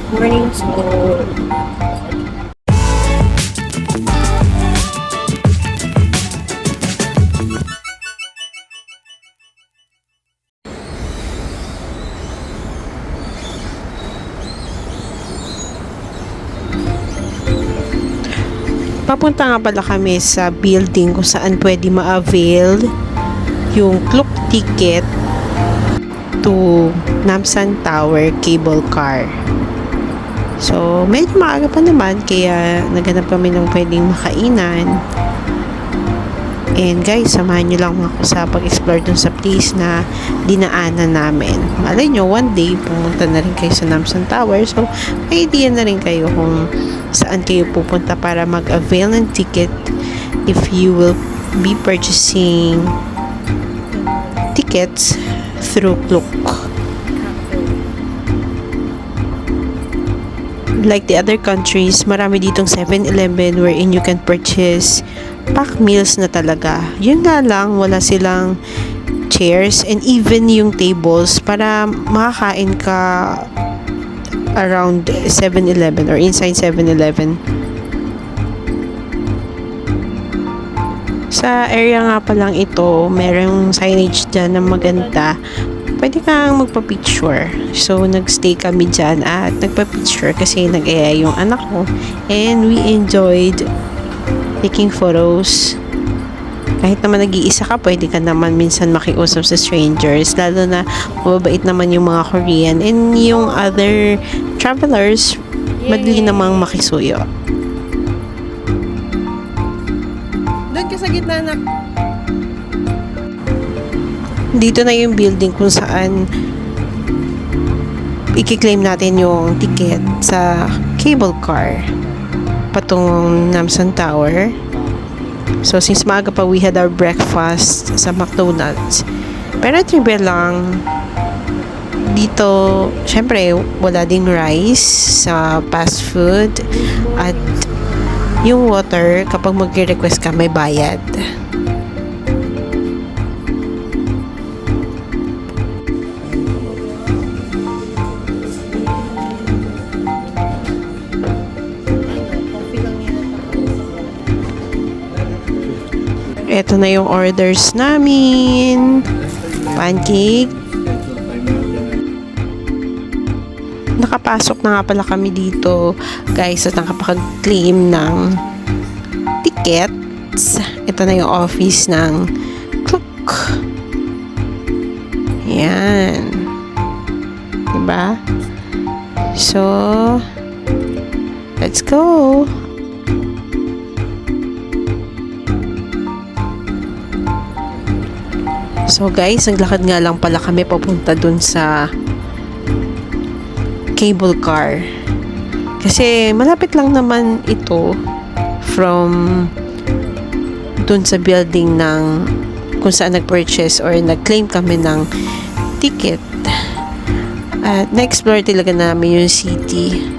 Morning school. Papunta nga pala kami sa building kung saan pwede ma-avail yung Klook ticket to Namsan Tower cable car. So, medyo maaga pa naman kaya naghanap kami ng pwedeng makainan. And guys, samahan nyo lang ako sa pag-explore dun sa place na dinaanan namin. Malay nyo, one day, pumunta na rin kayo sa Namsan Tower. So, may idea na rin kayo kung saan kayo pupunta para mag-avail ng ticket if you will be purchasing tickets through Klook. Like the other countries, marami ditong 7-Eleven wherein you can purchase pack meals na talaga. Yun nga lang, wala silang chairs and even yung tables para makakain ka around 7-Eleven or inside 7-Eleven. Sa area nga pa lang ito, merong signage dyan na maganda. Pwede kang magpa-picture. So, nagstay kami dyan at nagpa-picture kasi nag-aya yung anak ko. And we enjoyed taking photos. Kahit naman nag-iisa ka, pwede ka naman minsan makiusap sa strangers. Lalo na mababait naman yung mga Korean. And yung other travelers, madali namang makisuyo. Doon ka sa gitna na. Dito na yung building kung saan i-claim natin yung ticket sa cable car patungong Namsan Tower. So, since maaga pa, we had our breakfast sa McDonald's. Pero trivia lang, dito, syempre, wala ding rice sa fast food. At yung water, kapag mag-request ka, may bayad. Ito na yung orders namin. Pancake. Nakapasok na nga pala kami dito, guys, at nakapag-claim ng tickets. Ito na yung office ng Klook. Yan. Diba? So, let's go. So guys, naglakad nga lang pala kami papunta dun sa cable car. Kasi malapit lang naman ito from dun sa building ng kung saan nag-purchase or nag-claim kami ng ticket. At na-explore talaga namin yung city.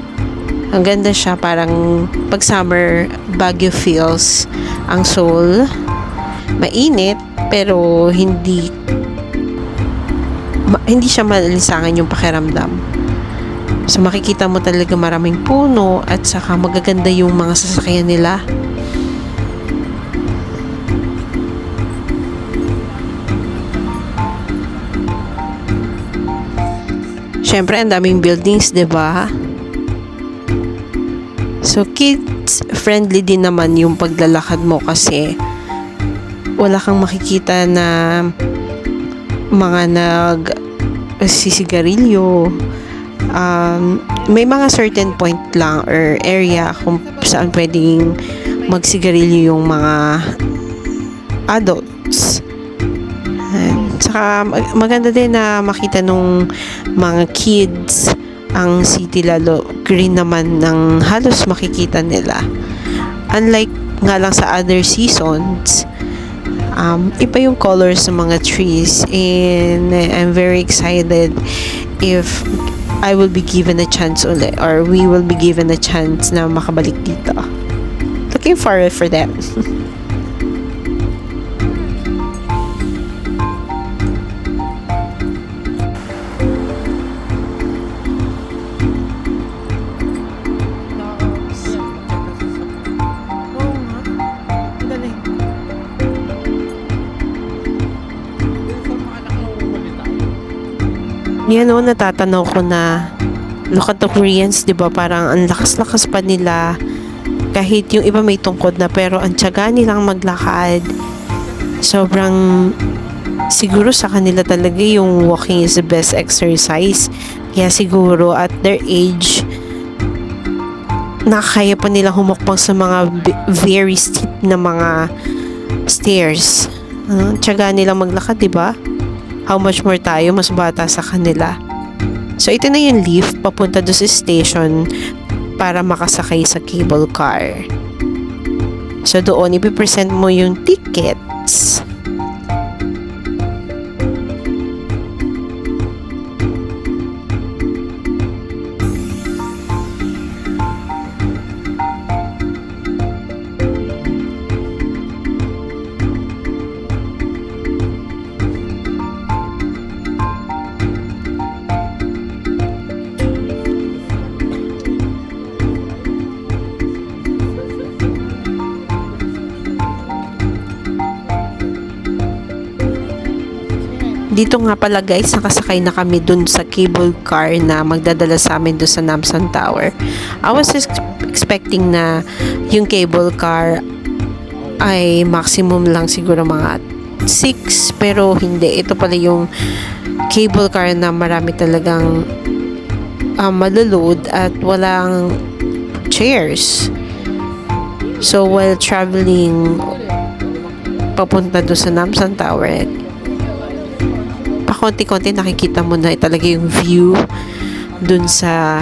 Ang ganda siya, parang pag summer Baguio feels ang Seoul. Mainit pero hindi siya malisangan yung pakiramdam. So makikita mo talaga maraming puno at saka magaganda yung mga sasakyan nila. Syempre ang daming buildings, 'di ba? So kids friendly din naman yung paglalakad mo kasi wala kang makikita na mga nagsisigarilyo. May mga certain point lang or area kung saan pwedeng magsigarilyo yung mga adults. Saka maganda din na makita nung mga kids ang city, lalo green naman ng halos makikita nila. Unlike nga lang sa other seasons, iba yung colors ng mga trees, and I'm very excited if I will be given a chance ulit, or we will be given a chance na makabalik dito. Looking forward for that. Yan o, natatanaw ko na look at the Koreans, di ba? Parang ang lakas-lakas pa nila. Kahit yung iba may tungkod na, pero ang tiyaga nilang maglakad. Sobrang, siguro sa kanila talaga yung walking is the best exercise. Kaya siguro at their age, nakakaya pa nila humukbang sa mga very steep na mga stairs. Tiyaga nilang maglakad, di ba? How much more tayo, mas bata sa kanila. So, ito na yung lift papunta doon sa station para makasakay sa cable car. So, doon, ipipresent mo yung tickets. Dito nga pala guys, nakasakay na kami dun sa cable car na magdadala sa amin dun sa Namsan Tower. I was expecting na yung cable car ay maximum lang siguro mga 6, pero hindi. Ito pala yung cable car na marami talagang maloload at walang chairs. So while traveling papunta doon sa Namsan Tower, pakonti-konti nakikita mo na talaga yung view dun sa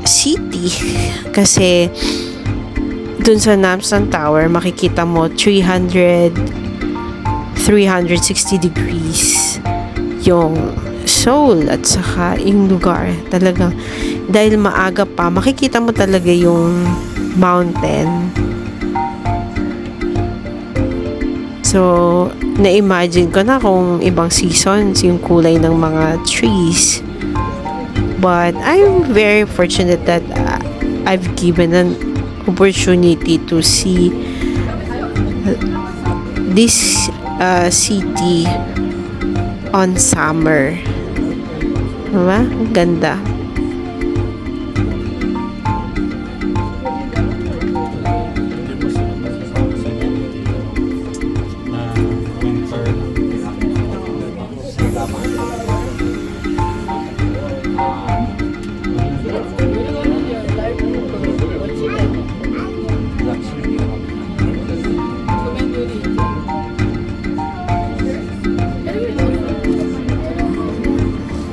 city. Kasi dun sa Namsan Tower, makikita mo 360 degrees yung Seoul at saka yung lugar. Talagang dahil maaga pa, makikita mo talaga yung mountain. So, na-imagine ko na kung ibang seasons yung kulay ng mga trees. But I'm very fortunate that I've given an opportunity to see this city on summer. Diba? Ganda.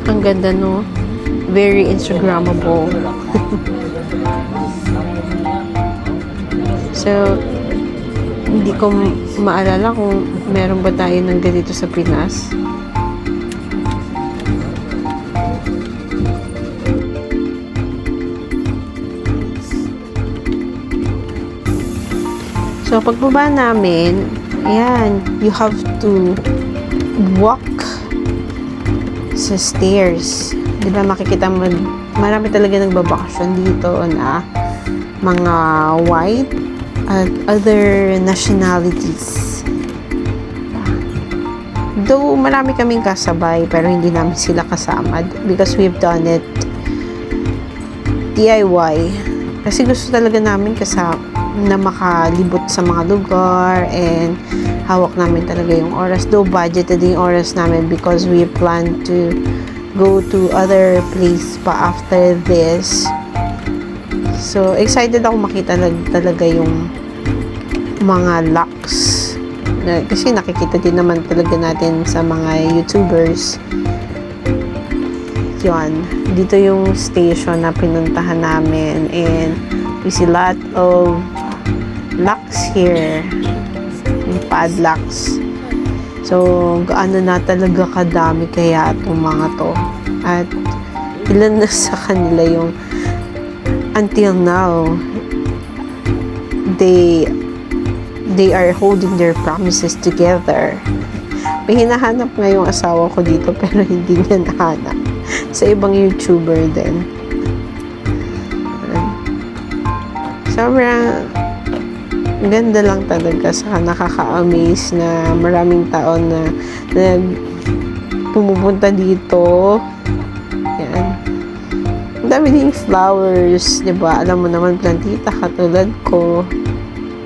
Ang ganda, no? Very Instagrammable. So, hindi ko maalala kung meron ba tayo ng ganito sa Pinas. So, pagbaba namin, ayan, you have to walk sa stairs. Diba makikita mo, marami talaga nagbabakasyon dito na mga white at other nationalities. Though marami kaming kasabay, pero hindi namin sila kasama because we've done it DIY. Kasi gusto talaga namin na makalibot sa mga lugar and hawak namin talaga yung oras. Though budgeted yung oras namin because we plan to go to other place pa after this. So, excited ako makita talaga yung mga locks. Kasi nakikita din naman talaga natin sa mga YouTubers. Yun. Dito yung station na pinuntahan namin and we see a lot of locks here. Yung padlocks. So, gaano na talaga kadami kaya itong mga to. At ilan na sa kanila yung until now they are holding their promises together. May hinahanap nga yung asawa ko dito pero hindi niya nahanap. Sa ibang YouTuber din. Sobrang ganda lang talaga, saka nakaka-amaze na maraming tao na pumupunta dito dami ding flowers, 'di ba? Alam mo naman, plantita katulad ko.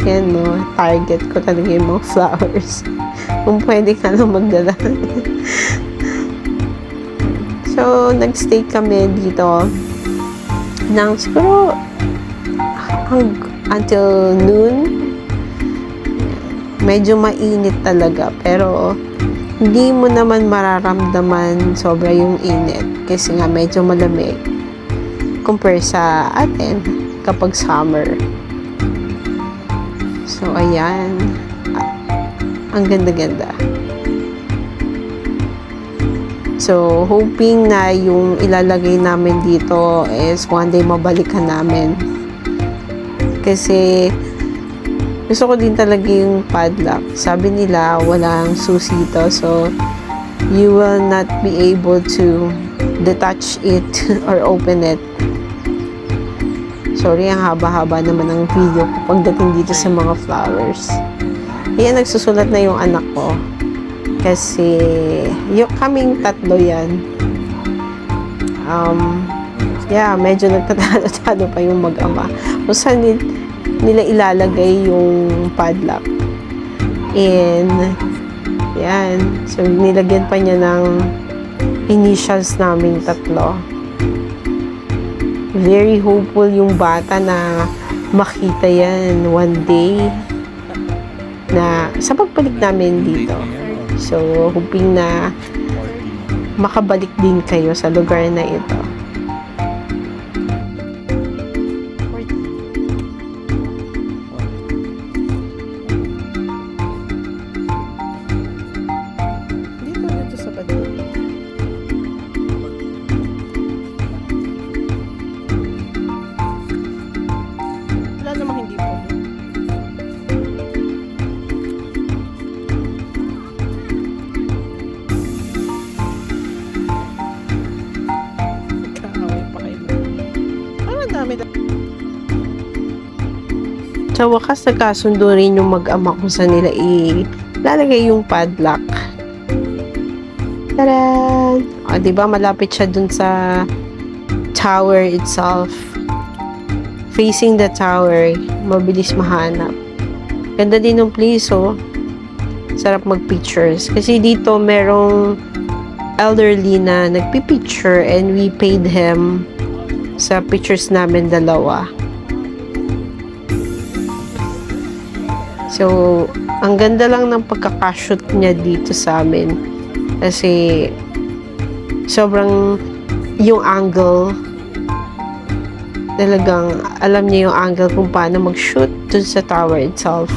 Yan, no? Target ko talaga yung mga flowers. Kung pwede ka lang magdala. So, nagstay kami dito ng siguro until noon. Medyo mainit talaga, pero hindi mo naman mararamdaman sobra yung init kasi nga medyo malamig compare sa atin kapag summer. So, ayan. Ang ganda-ganda. So, hoping na yung ilalagay namin dito is one day mabalikan namin. Kasi, gusto ko din talaga yung padlock. Sabi nila, walang susi ito. So, you will not be able to detach it or open it. Sorry, ang haba-haba naman ng video ko pagdating dito sa mga flowers. Ayan, nagsusulat na yung anak ko. Kasi, yung kaming tatlo yan. Medyo nagtatalo-talo pa yung mag-ama. Kung saan nila ilalagay yung padlock. And, yan. So, nilagyan pa niya ng initials naming tatlo. Very hopeful yung bata na makita yan one day na sa pagbalik namin dito. So, hoping na makabalik din kayo sa lugar na ito. Dito sa Badoo. Wala namang hindi po. Sa wakas, nagkasundo rin yung mag-ama kung saan nila ilalagay yung padlock. Taran! O, diba, malapit siya dun sa tower itself. Facing the tower, mabilis mahanap. Ganda din ng place, oh. Sarap mag-pictures. Kasi dito, merong elderly na nagpipicture and we paid him sa pictures namin dalawa. So, ang ganda lang ng pagkakashoot niya dito sa amin. Kasi, sobrang yung angle, talagang alam niya yung angle kung paano mag-shoot dun sa tower itself.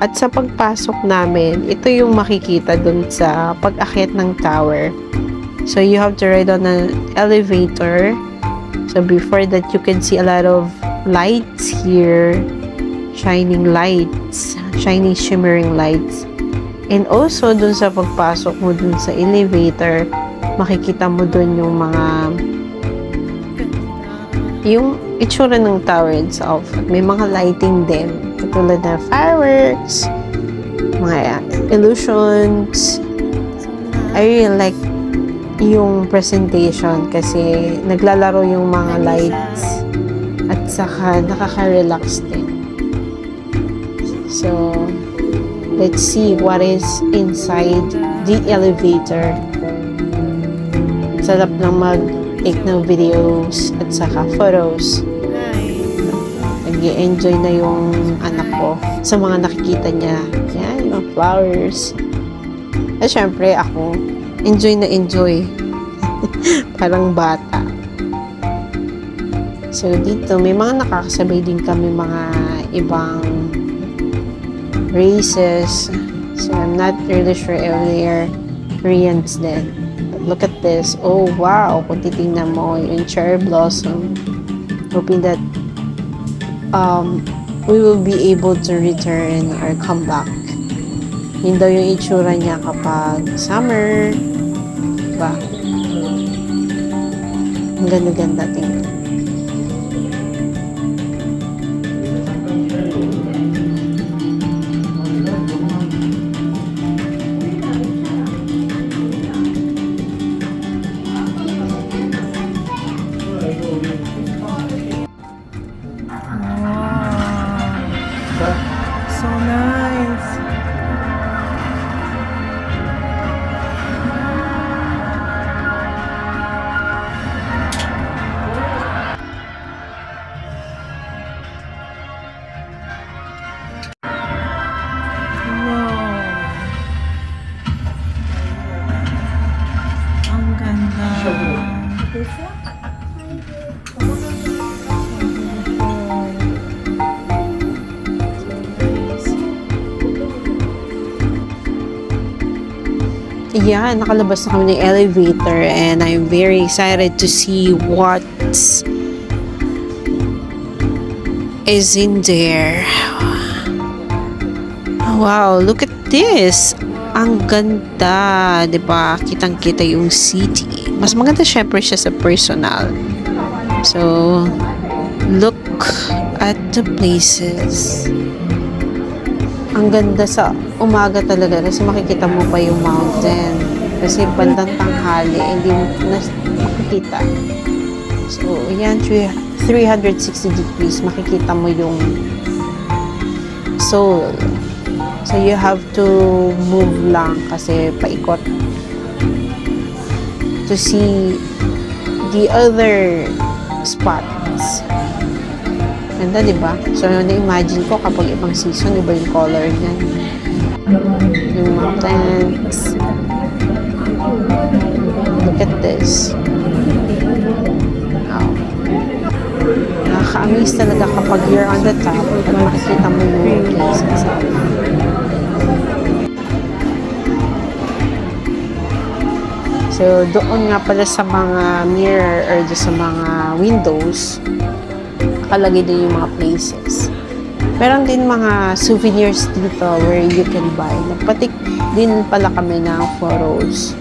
At sa pagpasok namin, ito yung makikita dun sa pag-akyat ng tower. So, you have to ride on an elevator. So, before that, you can see a lot of lights here, shining shimmering lights. And also dun sa pagpasok mo dun sa elevator, makikita mo dun yung itsura ng tower itself. At may mga lighting din, katulad ng fireworks, mga illusions. I really like yung presentation kasi naglalaro yung mga lights. At saka nakaka-relax din. So, let's see what is inside the elevator. Sarap lang mag-take ng videos at saka photos. Nag-i-enjoy na yung anak ko sa mga nakikita niya. Yan, yung flowers. At syempre, ako, enjoy na enjoy. Parang bata. So, dito, may mga nakakasabay din kami mga ibang races. So, I'm not really sure if they're Koreans din. But look at this. Oh, wow! Kung titingnan mo, yung cherry blossom. Hoping that we will be able to return or come back. Yun daw yung itsura niya kapag summer. Diba? Ang ganda-ganda tingnan. Yeah, nakalabas na kami ng elevator and I'm very excited to see what is in there. Wow, look at this. Ang ganda, 'di ba? Kitang-kita yung city. Mas maganda syempre siya sa personal. So, look at the places. Ang ganda sa umaga talaga kasi makikita mo pa yung mountain. Kasi bandang tanghali, hindi mo na makikita. So, yan, 360 degrees, makikita mo yung Seoul. So, you have to move lang kasi paikot to see the other spots. Ganda, diba? So, na-imagine ko kapag ibang season, iba yung color niyan. Yung mountains. Look at this. Wow. Nakaka-amaze talaga kapag you're on the top at makikita mo yung place itself. So, doon nga pala sa mga mirror or sa mga windows, nakalagay din yung mga places. Meron din mga souvenirs dito where you can buy. Nagpatik din pala kami ng photos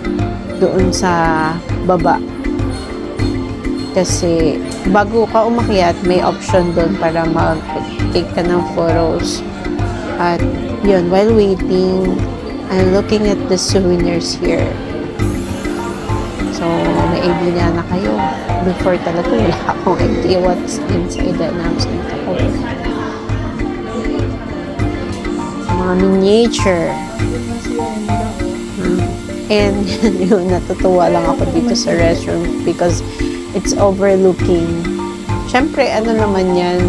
doon sa baba. Kasi bago ka umakyat, may option doon para mag-take ka ng photos. At yun, while waiting, I'm looking at the souvenirs here. So, may idea na kayo. Before talaga, wala akong idea what's inside the Namsan Tower. Mga miniature. And yun, natutuwa lang ako dito sa restroom because it's overlooking. Siyempre, ano naman yan,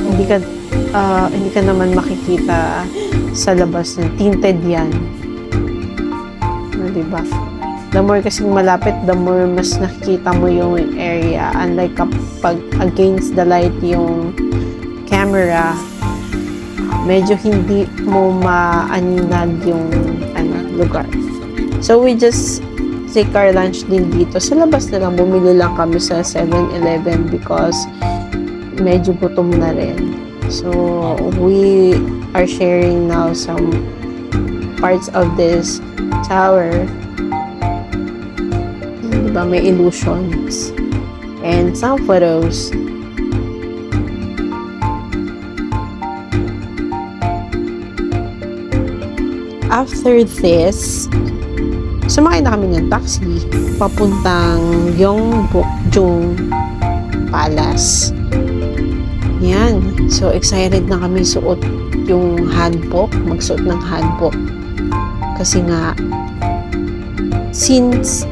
hindi ka naman makikita sa labas ng tinted yan. Diba? The more kasing malapit, the more mas nakikita mo yung area. Unlike kapag against the light yung camera, medyo hindi mo maaninag yung lugar. So, we just take our lunch din dito. Sa labas na lang, bumili lang kami sa 7-Eleven because medyo gutom na rin. So, we are sharing now some parts of this tower. Diba, may illusions and some photos. After this, sumakay na kami ng taxi papuntang Gyeongbokgung Palace. Yan. So, excited na kami suot yung hanbok, magsuot ng hanbok. Kasi nga, since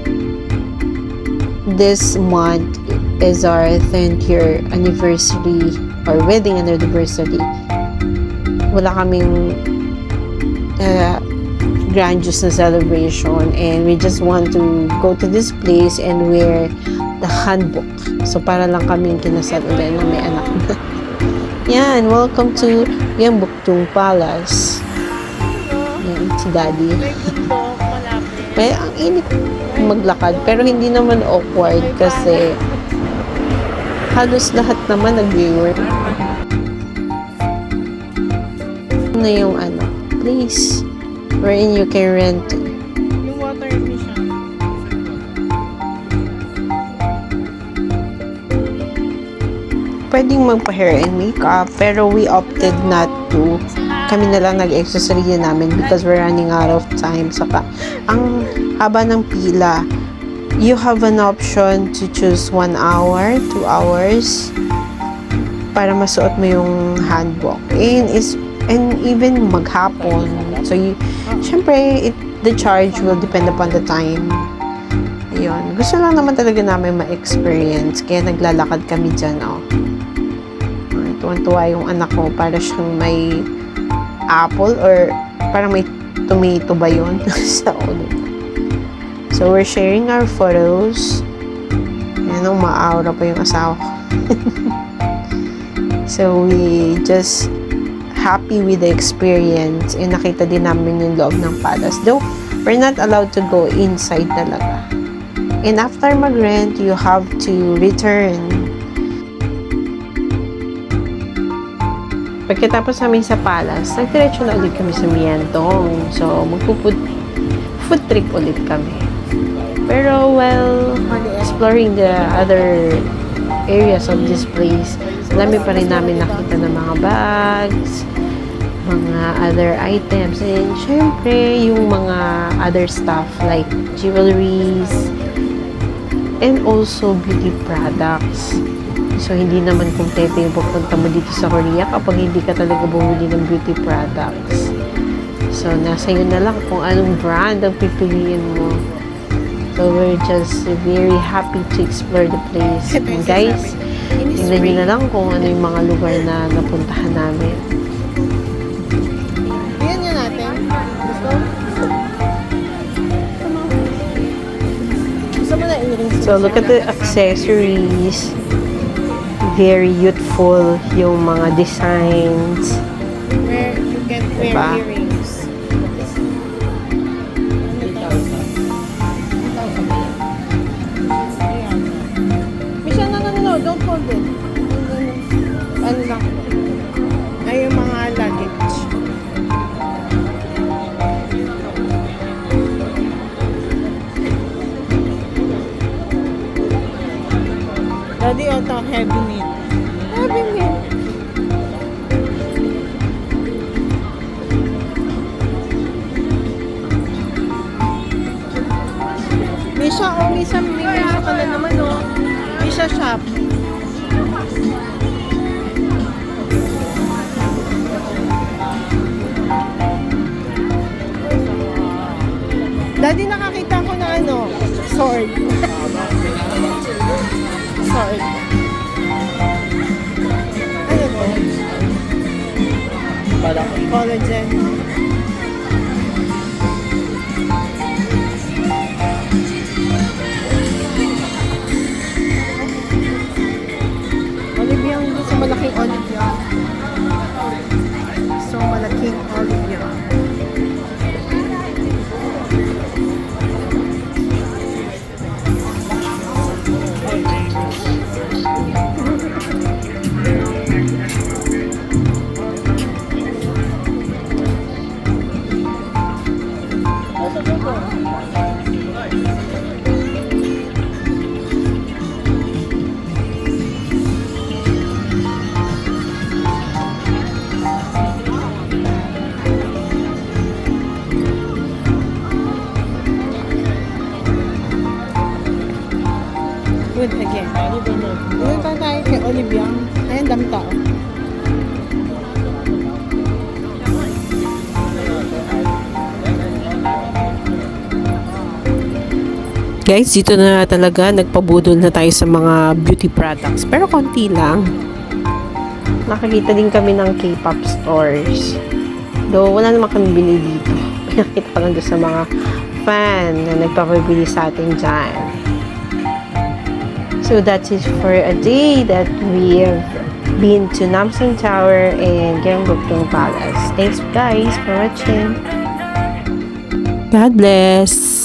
this month is our 10th year anniversary or wedding anniversary, wala kaming grandiose na celebration and we just want to go to this place and wear the hanbok. So, para lang kaming kinasal ulit na may anak na. Yan, welcome to Gyeongbokgung Palace. Yan, si Daddy. Kaya ang init maglakad, pero hindi naman awkward kasi halos lahat naman nag-work. Na yung place wherein you can rent. Yung water emission. Pwedeng magpa-hair and makeup, pero we opted not to. Kami na lang nag-accessory namin because we're running out of time. Saka, ang haba ng pila, you have an option to choose 1 hour, 2 hours para masuot mo yung hanbok. And even maghapon. So, syempre, the charge will depend upon the time. Ayun. Gusto lang naman talaga namin ma-experience. Kaya naglalakad kami dyan, Tuwan-tuwa yung anak ko para siyang may apple or parang may tomato ba yun sa ulo. So, we're sharing our photos Yan, umaaura pa yung asawa ko. So, we just happy with the experience and nakita din namin yung loob ng palace. Though, we're not allowed to go inside talaga. And after mag-rent, you have to return. Pagkatapos namin sa palace, nagdiretso na ulit kami sa Mientong. So, food trip ulit kami. Pero, well, exploring the other areas of this place, dami pa rin namin nakita ng mga bags, mga other items, and syempre, yung mga other stuff like jewelries, and also beauty products. So, hindi naman kumpleto yung pupunta mo dito sa Korea kapag hindi ka talaga bumili ng beauty products. So, nasa iyo na lang kung anong brand ang pipiliin mo. So, we're just very happy to explore the place. And guys, tingnan nyo na lang kung ano yung mga lugar na napuntahan namin. Tingnan nyo natin. Gusto mo na earrings? So, look at the accessories. Very youthful yung mga designs. Where you can wear Diba? earrings. Misha, no. Don't hold it. Ano lang. Ay, yung mga luggage. Daddy, ito, heavy knit. Heavy knit. Misha, may Misha ka na naman, oh. Misha shop. Daddy, nakakita ko na sword. Sword. Ano to? Collagen. Olivier, gusto malaking Olivier. So, malaking Olivier. Food again. Doon pa tayo kay Olivia. Ayan, dami tao. Guys, dito na talaga nagpabudol na tayo sa mga beauty products. Pero konti lang. Nakakita din kami ng K-pop stores. Though, wala naman kami binili dito. Nakita ko lang doon sa mga fan na nagpapabili sa atin dyan. So, that's it for a day that we have been to Namsan Tower and Gyeongbokgung Palace. Thanks guys for watching. God bless!